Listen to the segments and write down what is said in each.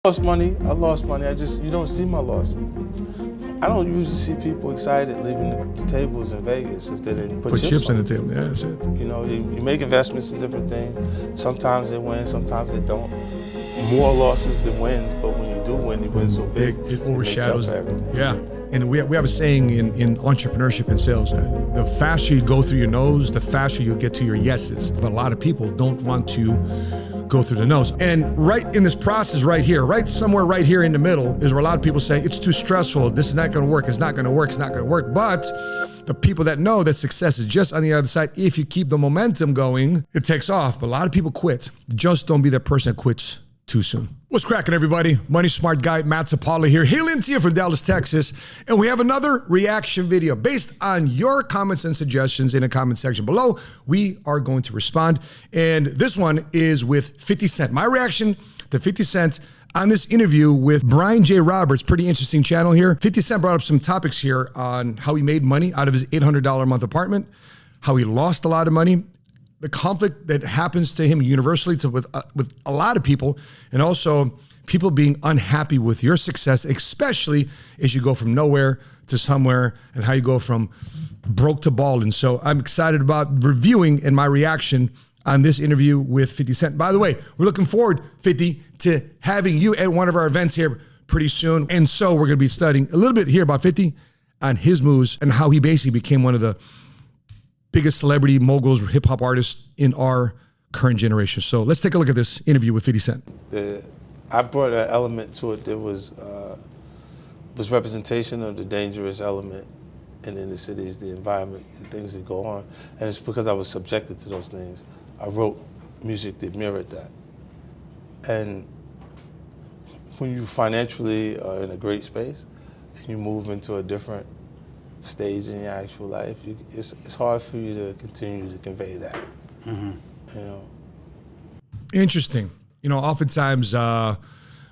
Lost money. I lost money. You don't see my losses. I don't usually see people excited leaving the tables in Vegas if they didn't put chips on the table. Yeah, that's it. You know, you make investments in different things. Sometimes they win, sometimes they don't. More losses than wins, but when you do win, you win so big, it overshadows everything. Yeah, and we have a saying in entrepreneurship and sales, the faster you go through your nose, the faster you'll get to your yeses. But a lot of people don't want to go through the nose. And right in this process right here, right somewhere right here in the middle is where a lot of people say, it's too stressful, this is not gonna work, it's not gonna work, it's not gonna work. But the people that know that success is just on the other side, if you keep the momentum going, it takes off. But a lot of people quit. Just don't be that person that quits too soon. What's cracking, everybody? Money Smart Guy Matt Sapaula here, hailing to you from Dallas, Texas. And we have another reaction video based on your comments and suggestions in the comment section below. We are going to respond. And this one is with 50 Cent. My reaction to 50 Cent on this interview with Brian J. Roberts. Pretty interesting channel here. 50 Cent brought up some topics here on how he made money out of his $800 a month apartment, how he lost a lot of money, the conflict that happens to him universally with a lot of people, and also people being unhappy with your success, especially as you go from nowhere to somewhere, and how you go from broke to bald. And so I'm excited about reviewing and my reaction on this interview with 50 Cent. By the way, we're looking forward, 50, to having you at one of our events here pretty soon. And so we're gonna be studying a little bit here about 50 on his moves and how he basically became one of the biggest celebrity moguls, hip hop artists in our current generation. So let's take a look at this interview with 50 Cent. I brought an element to it that was representation of the dangerous element in the cities, the environment, and things that go on. And it's because I was subjected to those things. I wrote music that mirrored that. And when you financially are in a great space and you move into a different stage in your actual life, it's hard for you to continue to convey that. You know. Interesting. You know, oftentimes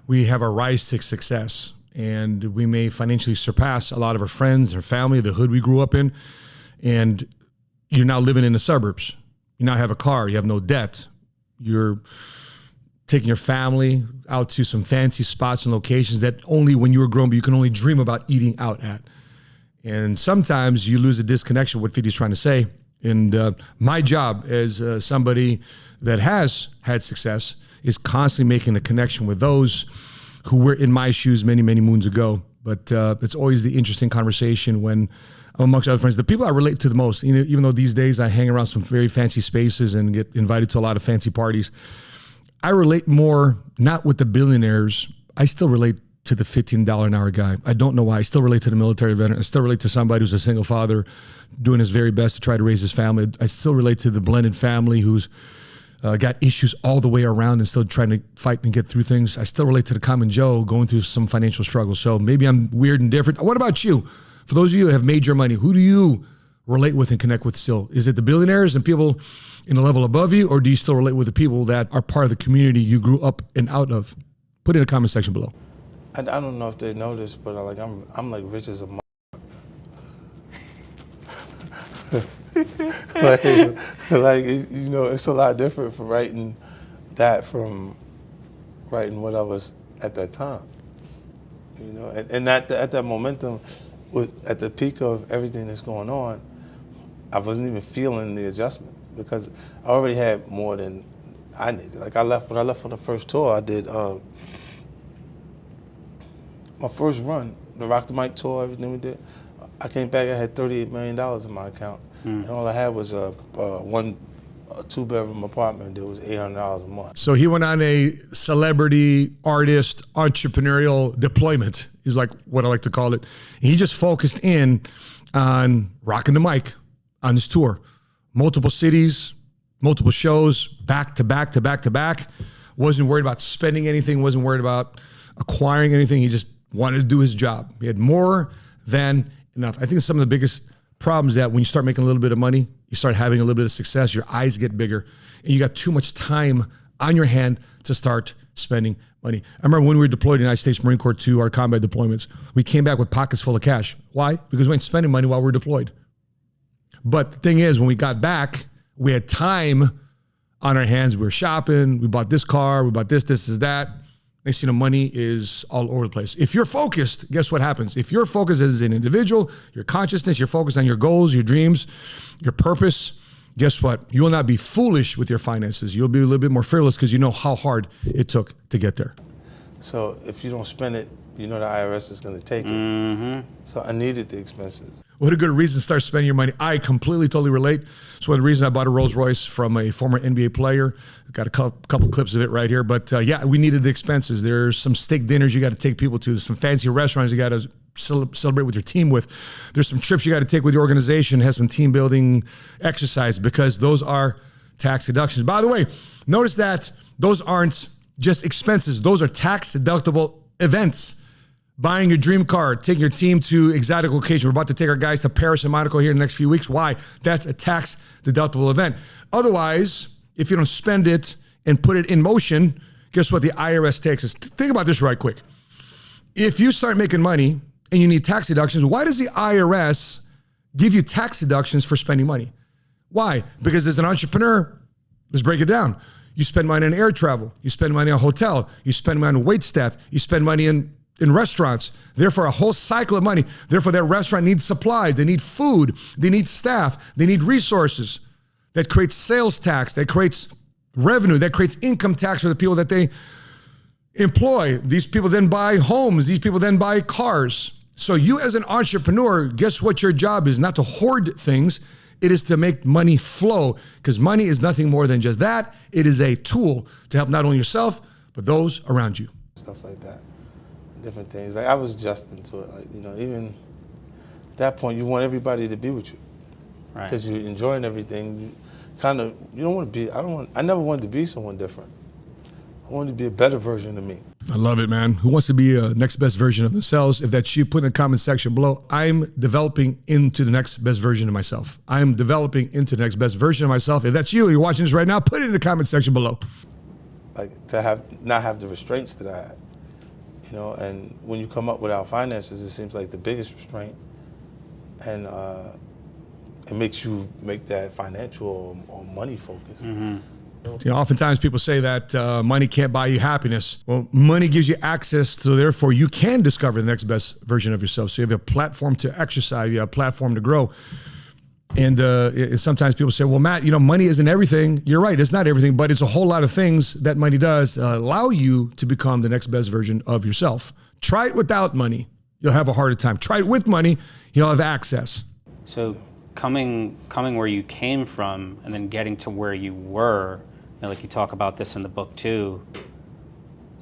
we have a rise to success, and we may financially surpass a lot of our friends, our family, the hood we grew up in, and you're now living in the suburbs. You now have a car, you have no debt, you're taking your family out to some fancy spots and locations that only when you were grown, but you can only dream about eating out at. And sometimes you lose a disconnection with what 50's trying to say. And my job as somebody that has had success is constantly making a connection with those who were in my shoes many, many moons ago. But it's always the interesting conversation when I'm amongst other friends. The people I relate to the most, you know, even though these days I hang around some very fancy spaces and get invited to a lot of fancy parties, I relate more, not with the billionaires. I still relate to the $15 an hour guy. I don't know why. I still relate to the military veteran. I still relate to somebody who's a single father doing his very best to try to raise his family. I still relate to the blended family who's got issues all the way around and still trying to fight and get through things. I still relate to the common Joe going through some financial struggles. So maybe I'm weird and different. What about you? For those of you who have made your money, who do you relate with and connect with still? Is it the billionaires and people in the level above you, or do you still relate with the people that are part of the community you grew up and out of? Put it in the comment section below. I don't know if they know this, but I'm like rich as a like you know, it's a lot different from writing that from writing what I was at that time. You know, and at that momentum, at the peak of everything that's going on, I wasn't even feeling the adjustment because I already had more than I needed. Like when I left for the first tour, I did my first run, the Rock the Mic tour, everything we did. I came back, I had $38 million in my account. And all I had was a two-bedroom apartment that was $800 a month. So he went on a celebrity, artist, entrepreneurial deployment, is like what I like to call it. And he just focused in on rocking the mic on this tour. Multiple cities, multiple shows, back to back to back to back. Wasn't worried about spending anything, wasn't worried about acquiring anything. He just wanted to do his job. He had more than enough. I think some of the biggest problems that when you start making a little bit of money, you start having a little bit of success, your eyes get bigger, and you got too much time on your hand to start spending money. I remember when we were deployed to the United States Marine Corps to our combat deployments, we came back with pockets full of cash. Why? Because we ain't spending money while we were deployed. But the thing is, when we got back, we had time on our hands. We were shopping, we bought this car, we bought this, that. next thing you know, money is all over the place. If you're focused, guess what happens? If you're focused as an individual, your consciousness, you're focused on your goals, your dreams, your purpose, guess what? You will not be foolish with your finances. You'll be a little bit more fearless because you know how hard it took to get there. So if you don't spend it, you know the IRS is going to take it. So I needed the expenses. What a good reason to start spending your money. I completely, totally relate. It's one of the reasons I bought a Rolls Royce from a former NBA player. Got a couple clips of it right here. But yeah, we needed the expenses. There's some steak dinners you got to take people to. There's some fancy restaurants you got to celebrate with your team with. There's some trips you got to take with your organization, have some team building exercise, because those are tax deductions. By the way, notice that those aren't just expenses. Those are tax deductible events. Buying your dream car, taking your team to exotic location. We're about to take our guys to Paris and Monaco here in the next few weeks. Why? That's a tax deductible event. Otherwise, if you don't spend it and put it in motion, guess what the IRS takes us? Think about this right quick. If you start making money and you need tax deductions, why does the IRS give you tax deductions for spending money? Why? Because as an entrepreneur, let's break it down. You spend money on air travel. You spend money on hotel. You spend money on wait staff. You spend money in restaurants. Therefore, a whole cycle of money. Therefore, that restaurant needs supplies. They need food. They need staff. They need resources. That creates sales tax. That creates revenue. That creates income tax for the people that they employ. These people then buy homes. These people then buy cars. So you as an entrepreneur, guess what your job is? Not to hoard things. It is to make money flow, because money is nothing more than just that. It is a tool to help not only yourself, but those around you. Stuff like that. Different things. Like I was adjusting to it. Like, you know, even at that point, you want everybody to be with you, Right. because you're enjoying everything. You kind of, you don't want to be. I never wanted to be someone different. I wanted to be a better version of me. I love it, man. Who wants to be a next best version of themselves? If that's you, put in the comment section below. I'm developing into the next best version of myself. I'm developing into the next best version of myself. If that's you, you're watching this right now, put it in the comment section below. Like to not have the restraints that I had. You know, and when you come up without finances, it seems like the biggest restraint, and it makes you make that financial or money focus. You know, oftentimes people say that money can't buy you happiness. Well, money gives you access, so therefore you can discover the next best version of yourself. So you have a platform to exercise, you have a platform to grow. And sometimes people say, well, Matt, you know, money isn't everything. You're right, it's not everything, but it's a whole lot of things that money does allow you to become the next best version of yourself. Try it without money, you'll have a harder time. Try it with money, you'll have access. So coming where you came from and then getting to where you were, you know, like you talk about this in the book too,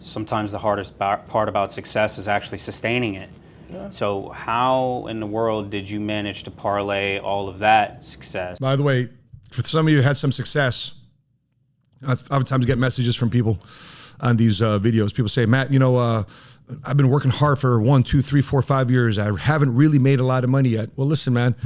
sometimes the hardest part about success is actually sustaining it. Yeah. So how in the world did you manage to parlay all of that success? By the way, for some of you who had some success, oftentimes get messages from people on these videos. People say, Matt, you know, I've been working hard for 1, 2, 3, 4, 5 years. I haven't really made a lot of money yet. Well, listen, man,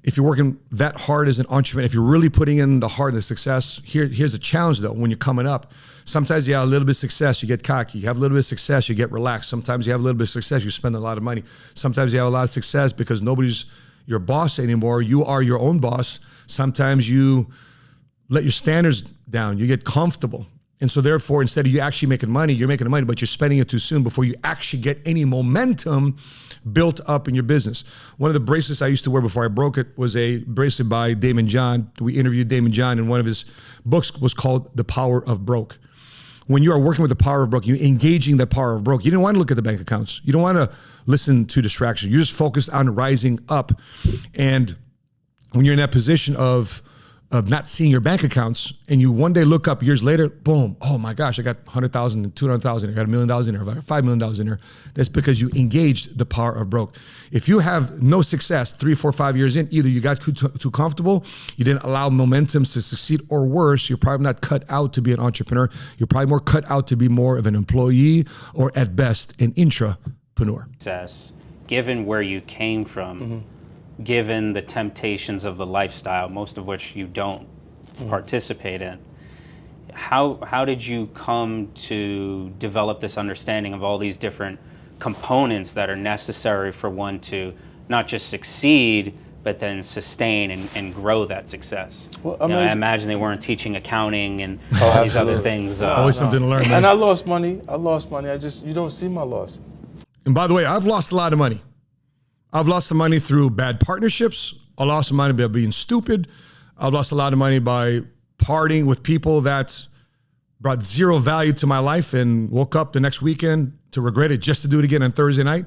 if you're working that hard as an entrepreneur, if you're really putting in the heart and the success, here's a challenge though, when you're coming up. Sometimes you have a little bit of success, you get cocky. You have a little bit of success, you get relaxed. Sometimes you have a little bit of success, you spend a lot of money. Sometimes you have a lot of success because nobody's your boss anymore. You are your own boss. Sometimes you let your standards down. You get comfortable. And so therefore, instead of you actually making money, you're making money, but you're spending it too soon before you actually get any momentum built up in your business. One of the bracelets I used to wear before I broke it was a bracelet by Damon John. We interviewed Damon John, and one of his books was called The Power of Broke. When you are working with the power of broke, you're engaging the power of broke. You don't want to look at the bank accounts. You don't want to listen to distractions. You're just focused on rising up. And when you're in that position of not seeing your bank accounts, and you one day look up years later, boom, oh my gosh, I got 100,000 and 200,000, I got $1 million in there, I got $5 million in there. That's because you engaged the power of broke. If you have no success 3, 4, 5 years in, either you got too comfortable, you didn't allow momentums to succeed, or worse, you're probably not cut out to be an entrepreneur. You're probably more cut out to be more of an employee, or at best, an intrapreneur. Success, given where you came from, given the temptations of the lifestyle, most of which you don't participate in. How did you come to develop this understanding of all these different components that are necessary for one to not just succeed, but then sustain and grow that success. Well, I imagine they weren't teaching accounting and all these other things. Always something to learn, man. And I lost money. You don't see my losses. And by the way, I've lost a lot of money. I've lost some money through bad partnerships. I lost some money by being stupid. I've lost a lot of money by partying with people that brought zero value to my life and woke up the next weekend to regret it just to do it again on Thursday night.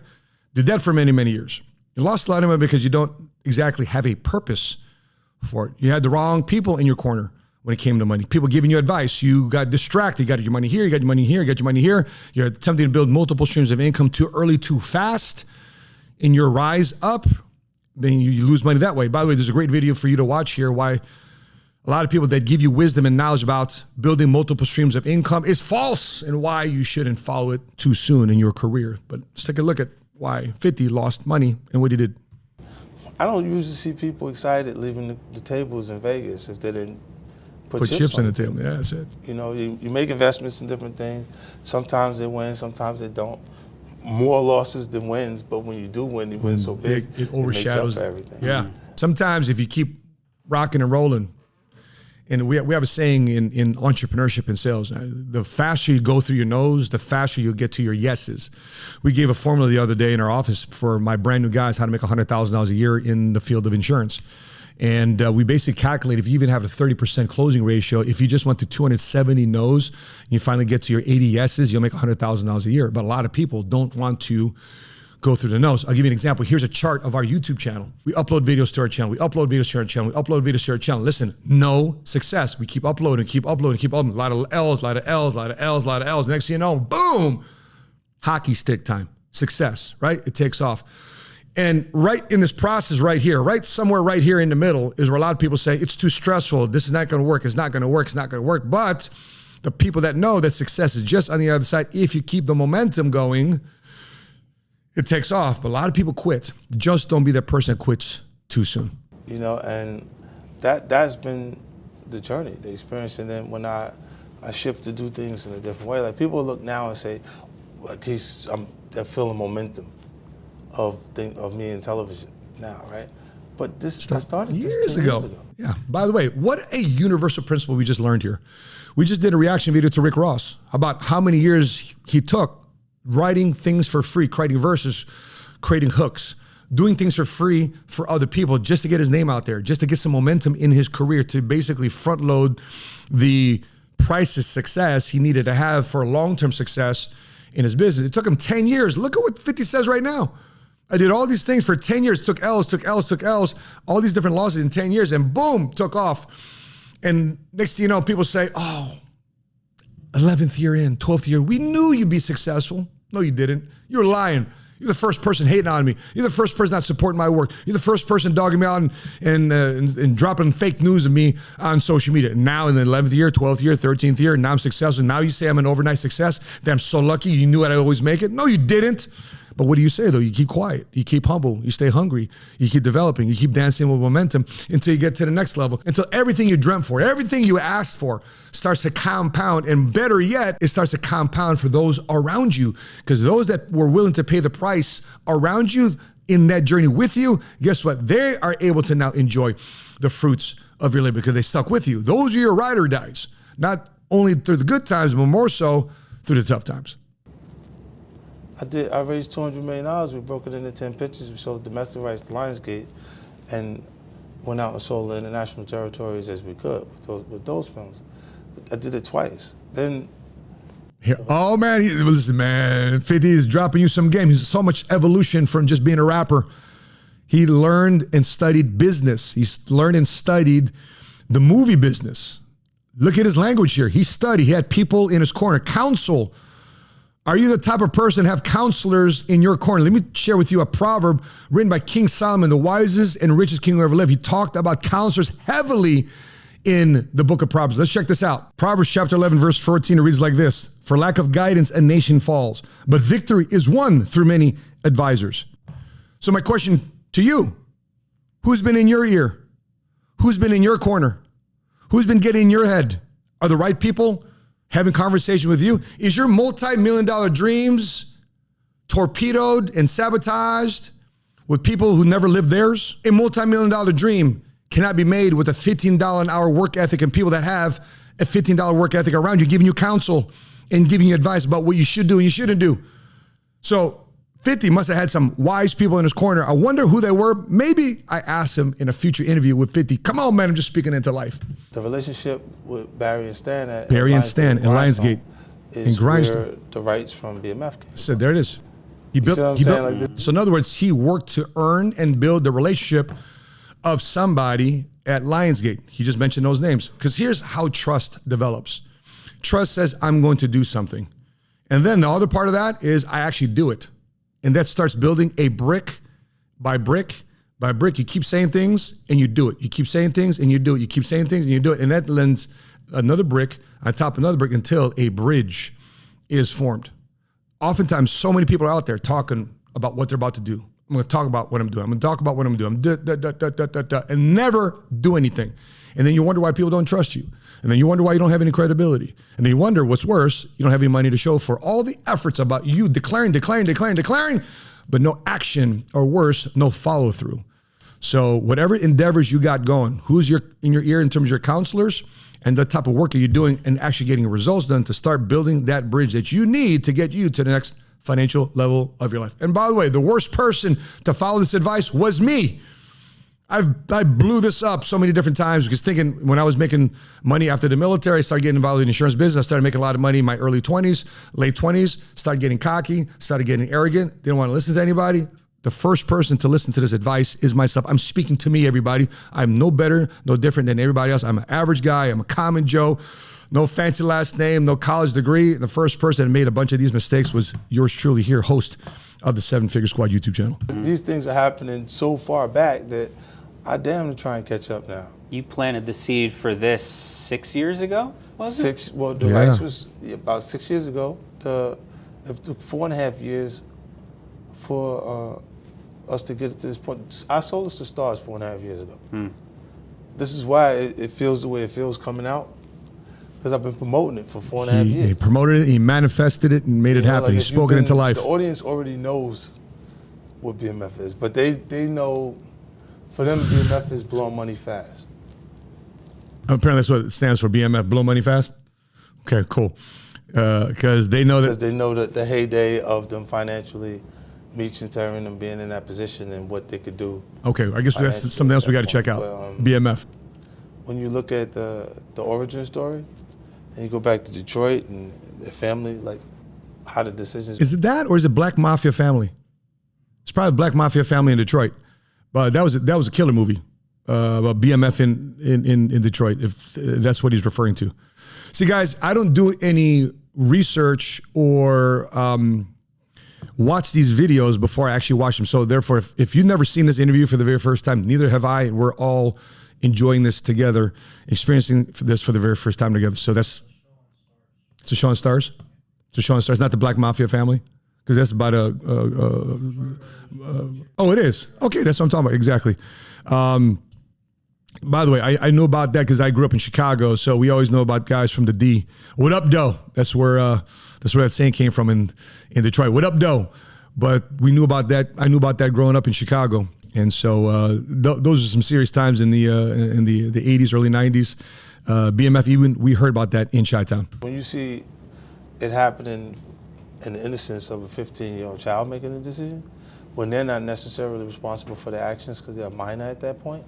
Did that for many, many years. You lost a lot of money because you don't exactly have a purpose for it. You had the wrong people in your corner when it came to money. People giving you advice. You got distracted. You got your money here, you got your money here, you got your money here. You're attempting to build multiple streams of income too early, too fast. In your rise up, then you lose money that way. By the way, there's a great video for you to watch here why a lot of people that give you wisdom and knowledge about building multiple streams of income is false and why you shouldn't follow it too soon in your career. But let's take a look at why 50 lost money and what he did. I don't usually see people excited leaving the tables in Vegas if they didn't put chips on the table. table. Yeah, that's it. You know, you make investments in different things. Sometimes they win, sometimes they don't. More losses than wins, but when you do win, you win so big, it overshadows it makes up for everything. Yeah. Sometimes if you keep rocking and rolling, and we have a saying in entrepreneurship and sales, the faster you go through your no's, the faster you'll get to your yeses. We gave a formula the other day in our office for my brand new guys how to make $100,000 a year in the field of insurance. And we basically calculate if you even have a 30% closing ratio, if you just went to 270 no's, and you finally get to your 80 yeses, you'll make $100,000 a year. But a lot of people don't want to go through the no's. I'll give you an example. Here's a chart of our YouTube channel. We upload videos to our channel. We upload videos to our channel. We upload videos to our channel. Listen, no success. We keep uploading, keep uploading, keep uploading. A lot of L's, a lot of L's, a lot of L's, a lot of L's. Next thing you know, boom, hockey stick time. Success, right? It takes off. And right in this process right here, right somewhere right here in the middle is where a lot of people say, it's too stressful. This is not going to work. It's not going to work. It's not going to work. But the people that know that success is just on the other side, if you keep the momentum going, it takes off. But a lot of people quit. Just don't be that person that quits too soon. You know, and that's been the journey, the experience. And then when I shift to do things in a different way, like people look now and say, like they're feeling momentum of me in television now, right? But I started years ago. Yeah. By the way, what a universal principle we just learned here. We just did a reaction video to Rick Ross about how many years he took writing things for free, creating verses, creating hooks, doing things for free for other people just to get his name out there, just to get some momentum in his career, to basically front load the priceless success he needed to have for long-term success in his business. It took him 10 years. Look at what 50 says right now. I did all these things for 10 years, took L's, all these different losses in 10 years, and boom, took off. And next thing you know, people say, oh, 11th year in, 12th year, we knew you'd be successful. No, you didn't. You're lying. You're the first person hating on me. You're the first person not supporting my work. You're the first person dogging me out and dropping fake news of me on social media. Now in the 11th year, 12th year, 13th year, now I'm successful. Now you say I'm an overnight success, that I'm so lucky, you knew I'd always make it. No, you didn't. But what do you say though? You keep quiet, you keep humble, you stay hungry, you keep developing, you keep dancing with momentum until you get to the next level, until everything you dreamt for, everything you asked for starts to compound. And better yet, it starts to compound for those around you, because those that were willing to pay the price around you in that journey with you, guess what? They are able to now enjoy the fruits of your labor because they stuck with you. Those are your ride or dies, not only through the good times, but more so through the tough times. I raised $200 million. We broke it into 10 pictures. We sold domestic rights to Lionsgate and went out and sold the international territories as we could with those films. I did it twice. Then oh man, listen man, 50 is dropping you some game. He's so much evolution from just being a rapper. He learned and studied business. He's learned and studied the movie business. Look at his language here. He studied, he had people in his corner, counsel. Are you the type of person to have counselors in your corner? Let me share with you a proverb written by King Solomon, the wisest and richest king who ever lived. He talked about counselors heavily in the book of Proverbs. Let's check this out. Proverbs chapter 11, verse 14, it reads like this. For lack of guidance, a nation falls, but victory is won through many advisors. So my question to you, who's been in your ear? Who's been in your corner? Who's been getting in your head? Are the right people having conversation with you? Is your multi-million-dollar dreams torpedoed and sabotaged with people who never lived theirs. A multi-million-dollar dream cannot be made with a $15 an hour work ethic and people that have a $15 work ethic around you, giving you counsel and giving you advice about what you should do and you shouldn't do. So 50 must have had some wise people in his corner. I wonder who they were. Maybe I asked him in a future interview with 50. Come on, man, I'm just speaking into life. The relationship with Barry and Stan at Barry and Stan in Lionsgate. Is in Grindstone. where the rights from BMF came. So there it is. He built. see what I'm He saying? built. Like this- So in other words, he worked to earn and build the relationship of somebody at Lionsgate. He just mentioned those names because here's how trust develops. Trust says, I'm going to do something. And then the other part of that is I actually do it. And that starts building a brick by brick by brick. You keep saying things and you do it. You keep saying things and you do it. You keep saying things and you do it. And that lends another brick on top of another brick until a bridge is formed. Oftentimes, so many people are out there talking about what they're about to do. I'm going to talk about what I'm doing. I'm going to talk about what I'm doing. And never do anything. And then you wonder why people don't trust you. And then you wonder why you don't have any credibility. And then you wonder what's worse, you don't have any money to show for all the efforts about you declaring, but no action, or worse, no follow through. So whatever endeavors you got going, who's in your ear in terms of your counselors and the type of work that you're doing and actually getting results done to start building that bridge that you need to get you to the next financial level of your life. And by the way, the worst person to follow this advice was me. I blew this up so many different times because thinking when I was making money after the military, I started getting involved in the insurance business. I started making a lot of money in my early 20s, late 20s, started getting cocky, started getting arrogant, didn't want to listen to anybody. The first person to listen to this advice is myself. I'm speaking to me, everybody. I'm no better, no different than everybody else. I'm an average guy. I'm a common Joe. No fancy last name, no college degree. The first person that made a bunch of these mistakes was yours truly here, host of the 7 Figure Squad YouTube channel. These things are happening so far back that I damn to try and catch up now. You planted the seed for this 6 years ago, was it? Well, the rights was about 6 years ago. It took 4.5 years for us to get to this point. I sold us to Stars 4.5 years ago. This is why it feels the way it feels coming out, because I've been promoting it for 4.5 years. He promoted it, he manifested it, and made it happen. He spoke it into life. The audience already knows what BMF is, but they know, for them, BMF is blowing money fast. Apparently that's what it stands for, BMF, blow money fast? Okay, cool. Because they know that. Because they know that the heyday of them financially reaching Terran and being in that position and what they could do. Okay, I guess that's something else we got to check out. BMF. When you look at the origin story, and you go back to Detroit and the family, like how the decisions. Is it that, or is it Black Mafia Family? It's probably Black Mafia Family in Detroit, but that was a killer movie about BMF in Detroit. If that's what he's referring to. See, guys, I don't do any research or watch these videos before I actually watch them. So therefore, if you've never seen this interview for the very first time, neither have I. We're all enjoying this together, experiencing this for the very first time together. So it's a Sean Stars. It's a Sean Stars, not the Black Mafia Family, because that's about oh, it is. Okay, that's what I'm talking about. Exactly. By the way, I know about that because I grew up in Chicago, so we always know about guys from the D. What up, doe? That's where that saying came from in Detroit. What up, doe? But we knew about that. I knew about that growing up in Chicago, and so those are some serious times in the 80s, early 90s. BMF, even we heard about that in Chi-Town. When you see it happening in the innocence of a 15-year-old child making a decision, when they're not necessarily responsible for their actions because they're a minor at that point,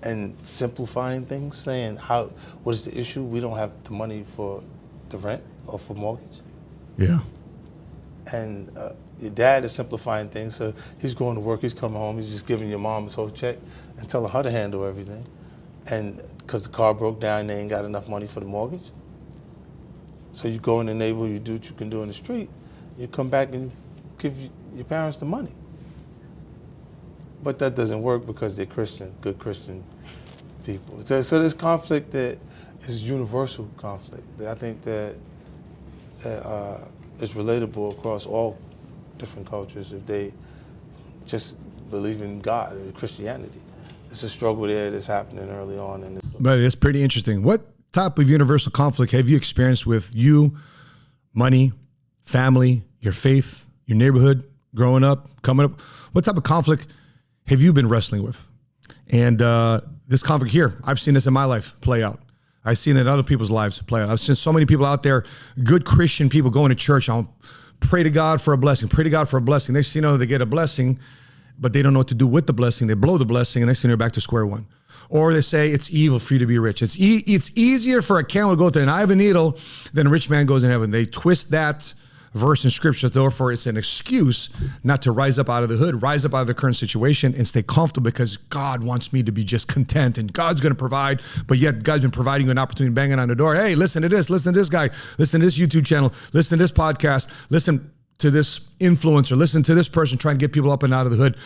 and simplifying things, saying what is the issue? We don't have the money for the rent or for mortgage. Yeah. And your dad is simplifying things, so he's going to work, he's coming home, he's just giving your mom his whole check and telling her to handle everything. And because the car broke down, they ain't got enough money for the mortgage. So you go in the neighborhood, you do what you can do in the street, you come back and give your parents the money. But that doesn't work because they're Christian, good Christian people. So this conflict that is universal conflict. I think that is relatable across all different cultures if they just believe in God and Christianity. It's a struggle there that's happening early on. But it's pretty interesting. What type of universal conflict have you experienced with you, money, family, your faith, your neighborhood, growing up, coming up? What type of conflict have you been wrestling with? And this conflict here, I've seen this in my life play out. I've seen it in other people's lives play out. I've seen so many people out there, good Christian people going to church. I'll pray to God for a blessing, pray to God for a blessing. Next thing you know, they get a blessing, but they don't know what to do with the blessing. They blow the blessing, and next thing they're back to square one. Or they say it's evil for you to be rich. It's easier for a camel to go through an eye of a needle than a rich man goes in heaven. They twist that verse in scripture, therefore it's an excuse not to rise up out of the hood, rise up out of the current situation and stay comfortable because God wants me to be just content and God's going to provide, but yet God's been providing you an opportunity, banging on the door. Hey, listen to this guy, listen to this YouTube channel, listen to this podcast, listen to this influencer, listen to this person trying to get people up and out of the hood.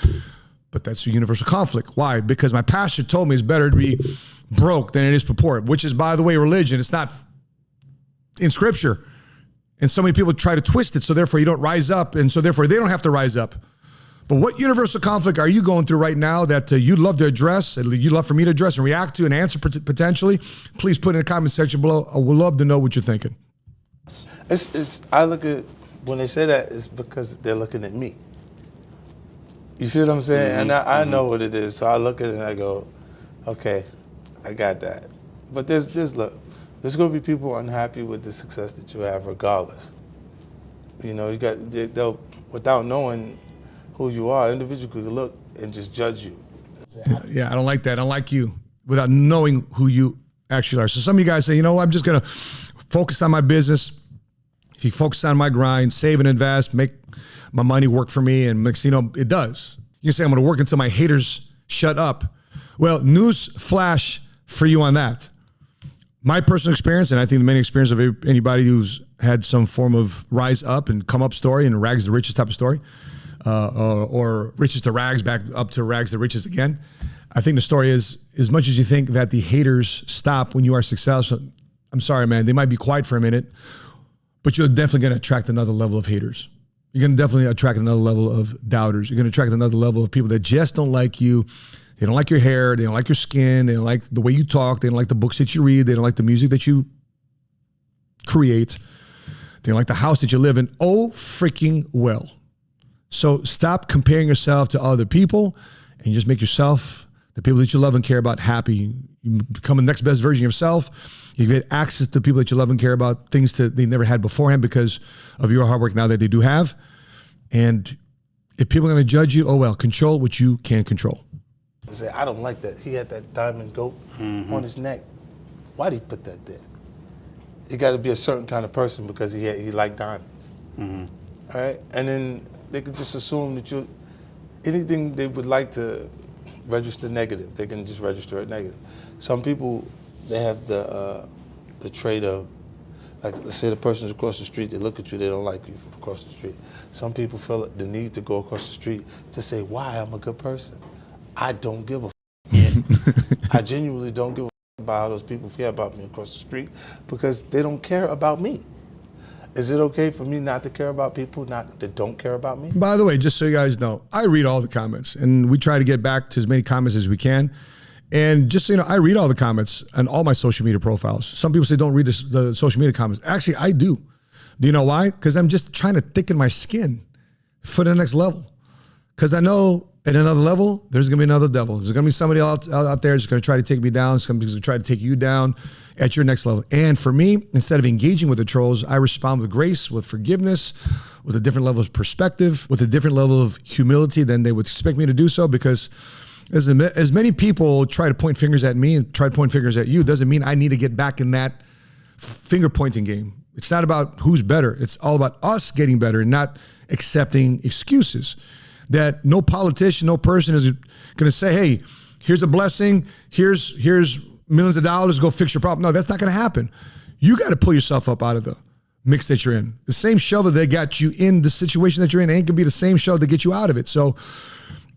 But that's a universal conflict. Why? Because my pastor told me it's better to be broke than it is poor, which is, by the way, religion. It's not in scripture. And so many people try to twist it, so therefore you don't rise up, and so therefore they don't have to rise up. But what universal conflict are you going through right now that you'd love to address, and you'd love for me to address and react to and answer potentially? Please put in the comment section below. I would love to know what you're thinking. I look at, when they say that, it's because they're looking at me. You see what I'm saying? Mm-hmm. And I know what it is, so I look at it and I go, okay, I got that. But there's going to be people unhappy with the success that you have regardless. You know, they'll, without knowing who you are, individuals could look and just judge you. Yeah, I don't like that. I don't like you without knowing who you actually are. So some of you guys say, you know, I'm just going to focus on my business. If you focus on my grind, save and invest, make my money work for me, and mix, you know, it does. You say, I'm going to work until my haters shut up. Well, news flash for you on that. My personal experience, and I think the main experience of anybody who's had some form of rise up and come up story and rags to riches type of story, or riches to rags back up to rags to riches again. I think the story is, as much as you think that the haters stop when you are successful, I'm sorry, man, they might be quiet for a minute, but you're definitely going to attract another level of haters. You're going to definitely attract another level of doubters. You're going to attract another level of people that just don't like you. They don't like your hair. They don't like your skin. They don't like the way you talk. They don't like the books that you read. They don't like the music that you create. They don't like the house that you live in. Oh, freaking well. So stop comparing yourself to other people and just make yourself, the people that you love and care about, happy. You become the next best version of yourself. You get access to people that you love and care about, things that they never had beforehand because of your hard work now that they do have. And if people are going to judge you, oh well, control what you can control. I say, I don't like that. He had that diamond goat on his neck. Why'd he put that there? You got to be a certain kind of person because he liked diamonds. All right? And then they could just assume that anything they would like to register negative, they can just register it negative. Some people, they have the trait of, like, let's say the person's across the street, they look at you, they don't like you from across the street. Some people feel the need to go across the street to say, why, I'm a good person. I don't give a I genuinely don't give a about how those people feel about me across the street because they don't care about me. Is it okay for me not to care about people that don't care about me? By the way, just so you guys know, I read all the comments and we try to get back to as many comments as we can. And just so you know, I read all the comments on all my social media profiles. Some people say don't read the social media comments. Actually, I do. Do you know why? Because I'm just trying to thicken my skin for the next level. Because I know at another level, there's going to be another devil. There's going to be somebody else out there that's going to try to take me down. Somebody's going to try to take you down at your next level. And for me, instead of engaging with the trolls, I respond with grace, with forgiveness, with a different level of perspective, with a different level of humility than they would expect me to do so. Because as many people try to point fingers at me and try to point fingers at you, doesn't mean I need to get back in that finger pointing game. It's not about who's better. It's all about us getting better and not accepting excuses. That no politician, no person is going to say, hey, here's a blessing, here's millions of dollars, go fix your problem. No, that's not going to happen. You got to pull yourself up out of the mix that you're in. The same shovel that got you in the situation that you're in ain't going to be the same shovel that get you out of it. So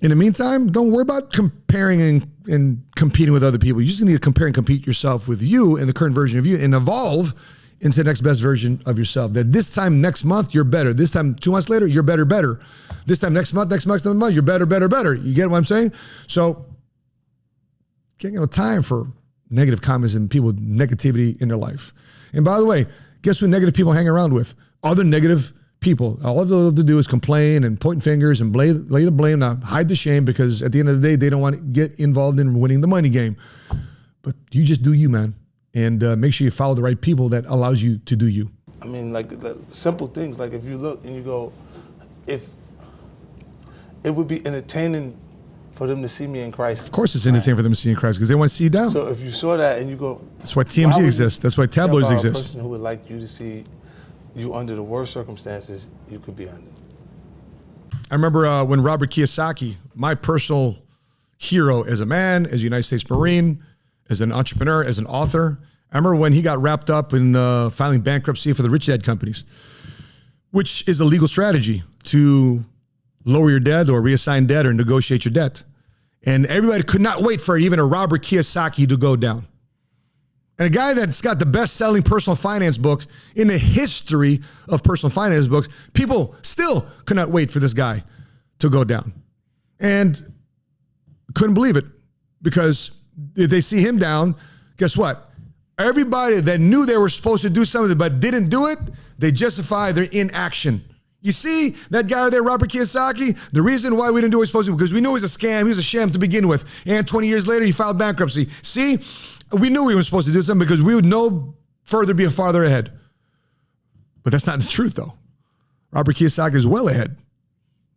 in the meantime, don't worry about comparing and competing with other people. You just need to compare and compete yourself with you and the current version of you and evolve into the next best version of yourself. That this time next month, you're better. This time 2 months later, you're better. This time next month, you're better. You get what I'm saying? So, can't get no time for negative comments and people with negativity in their life. And by the way, guess who negative people hang around with? Other negative people. All they love to do is complain and point fingers and lay the blame, now hide the shame, because at the end of the day, they don't want to get involved in winning the money game. But you just do you, man. And make sure you follow the right people that allows you to do you. I mean, like simple things. Like if you look and you go, if it would be entertaining for them to see me in crisis. Of course it's entertaining for them to see you in crisis, because they want to see you down. So if you saw that and you go, that's why TMZ exists. That's why tabloids exist. A person who would like you to see you under the worst circumstances you could be under. I remember when Robert Kiyosaki, my personal hero as a man, as a United States Marine, as an entrepreneur, as an author, I remember when he got wrapped up in filing bankruptcy for the rich dad companies, which is a legal strategy to lower your debt or reassign debt or negotiate your debt. And everybody could not wait for even a Robert Kiyosaki to go down. And a guy that's got the best-selling personal finance book in the history of personal finance books, people still could not wait for this guy to go down. And couldn't believe it, because if they see him down, guess what? Everybody that knew they were supposed to do something but didn't do it, they justify their inaction. You see that guy there, Robert Kiyosaki? The reason why we didn't do what we were supposed to do, because we knew he was a scam, he was a sham to begin with. And 20 years later, he filed bankruptcy. See? We knew we were supposed to do something because we would no further be farther ahead. But that's not the truth, though. Robert Kiyosaki is well ahead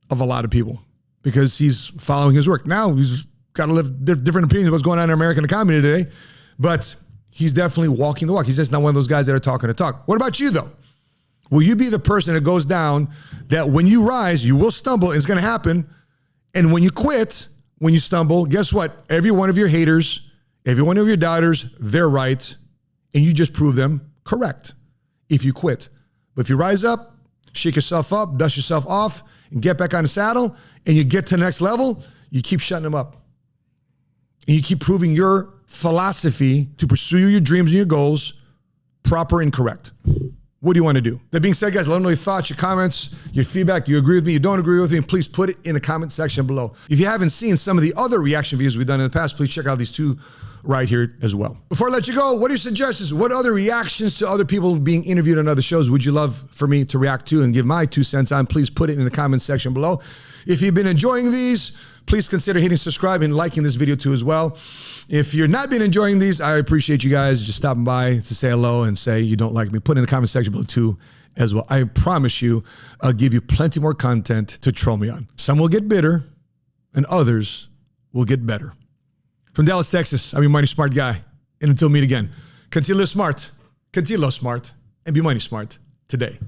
of a lot of people because he's following his work. Now he's got to live different opinions of what's going on in the American economy today, but he's definitely walking the walk. He's just not one of those guys that are talking the talk. What about you, though? Will you be the person that goes down, that when you rise, you will stumble, and it's going to happen, and when you quit, when you stumble, guess what? Every one of your haters, every one of your doubters, they're right, and you just prove them correct if you quit. But if you rise up, shake yourself up, dust yourself off, and get back on the saddle, and you get to the next level, you keep shutting them up. And you keep proving your philosophy to pursue your dreams and your goals proper and correct. What do you want to do? That being said, guys, let me know your thoughts, your comments, your feedback. You agree with me, you don't agree with me, please put it in the comment section below. If you haven't seen some of the other reaction videos we've done in the past, please check out these two right here as well. Before I let you go, what are your suggestions? What other reactions to other people being interviewed on other shows would you love for me to react to and give my 2 cents on? Please put it in the comment section below. If you've been enjoying these, please consider hitting subscribe and liking this video too as well. If you're not been enjoying these, I appreciate you guys just stopping by to say hello and say you don't like me. Put it in the comment section below too as well. I promise you, I'll give you plenty more content to troll me on. Some will get bitter and others will get better. From Dallas, Texas, I'm your money smart guy. And until we meet again, continue to live smart, continue to love smart, and be money smart today.